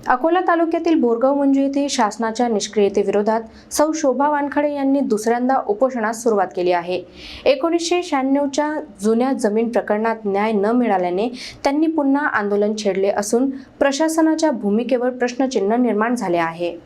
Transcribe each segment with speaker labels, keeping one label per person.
Speaker 1: अकोला तालुक्यातील बोरगाव मंजू येथे शासनाच्या निष्क्रियतेविरोधात सौ शोभा वानखडे यांनी दुसऱ्यांदा उपोषणास सुरुवात केली आहे। 1996च्या जुन्या जमीन प्रकरणात न्याय न मिळाल्याने त्यांनी पुन्हा आंदोलन छेडले असून प्रशासनाच्या भूमिकेवर प्रश्नचिन्ह निर्माण झाले आहे।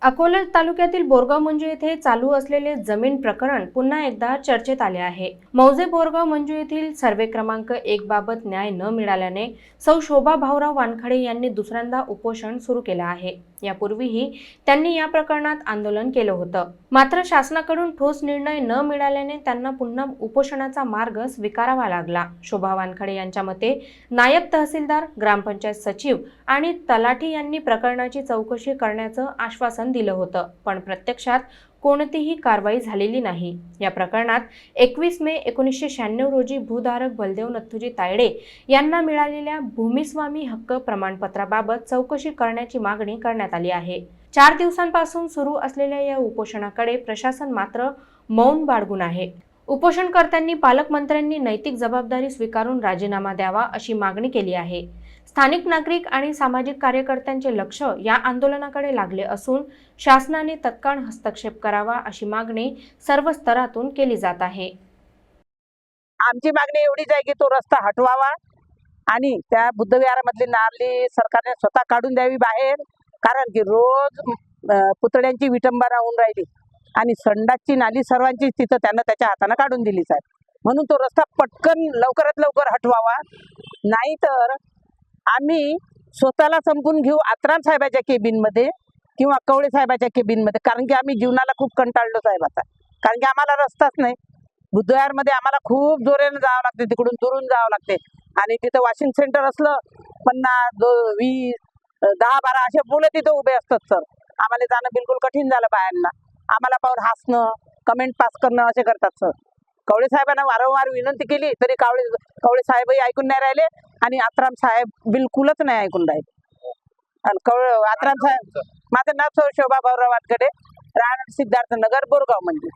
Speaker 1: अकोला तालुक्यातील बोरगाव मंजू येथे चालू असलेले जमीन प्रकरण पुन्हा एकदा चर्चेत आले आहे। मौजे बोरगाव मंजू येथील सर्वे क्रमांक 1 बाबत न्याय न मिळाल्याने सौ शोभा भाऊराव वानखडे यांनी दुसऱ्यांदा उपोषण सुरू केले आहे। यापूर्वीही त्यांनी या प्रकरणात आंदोलन केलं होतं, मात्र शासनाकडून ठोस निर्णय न मिळाल्याने त्यांना पुन्हा उपोषणाचा मार्ग स्वीकारावा लागला। शोभा वानखडे यांच्या मते नायब तहसीलदार, ग्रामपंचायत सचिव आणि तलाठी यांनी प्रकरणाची चौकशी करण्याचं आश्वासन दिलं होतं, पण प्रत्यक्षात कोणतीही कारवाई झालेली नाही। या प्रकरणात 21 मे 1996 रोजी भूधारक बलदेव नथुजी तायडे यांना मिळालेल्या भूमिस्वामी हक्क प्रमाणपत्राबाबत चौकशी करण्याची मागणी करण्यात आली आहे। 4 दिवसांपासून सुरू असलेल्या या उपोषणाकडे प्रशासन मात्र मौन बाळगून आहे। उपोषणकर्त्यांनी पालकमंत्र्यांनी नैतिक जबाबदारी स्वीकारून राजीनामा द्यावा अशी मागणी केली आहे। स्थानिक नागरिक आणि सामाजिक कार्यकर्त्यांचे लक्ष या आंदोलनाकडे लागले असून शासनाने तत्काळ हस्तक्षेप करावा अशी मागणी सर्व स्तरातून केली जात आहे।
Speaker 2: आमची मागणी एवढीच आहे की तो रस्ता हटवावा आणि त्या बुद्धविहारामधली नाली सरकारने स्वतः काढून द्यावी बाहेर, कारण की रोज पुतळ्यांची विटंबना होऊन राहिली आणि संडासची नाली सर्वांची तिथं त्यांना त्याच्या हाताने काढून दिलीच आहे। म्हणून तो रस्ता पटकन लवकरात लवकर हटवावा, नाहीतर आम्ही स्वतःला संपून घेऊ आत्राम साहेबाच्या केबिनमध्ये किंवा कवळे साहेबाच्या केबिनमध्ये, कारण की आम्ही जीवनाला खूप कंटाळलो साहेब आता, कारण की आम्हाला रस्ताच नाही। बुद्धविहारमध्ये आम्हाला खूप जोराने जावं लागते, तिकडून दुरून जावं लागते आणि तिथं वॉशिंग सेंटर असलं 50, 20, 10, 12 असे मुलं तिथं उभे असतात सर। आम्हाला जाणं बिलकुल कठीण झालं बायांना, आम्हाला पाहून हसणं, कमेंट पास करणं असे करतात सर। कवळे साहेबांना वारंवार विनंती केली तरी कवळे साहेबही ऐकून नाही राहिले आणि आत्राम साहेब बिलकुलच नाही ऐकून राहिले। आणि आत्राम साहेब, माझं नाव शोभा भाऊराव वानखडे, राहणार सिद्धार्थ नगर, बोरगाव मंजू।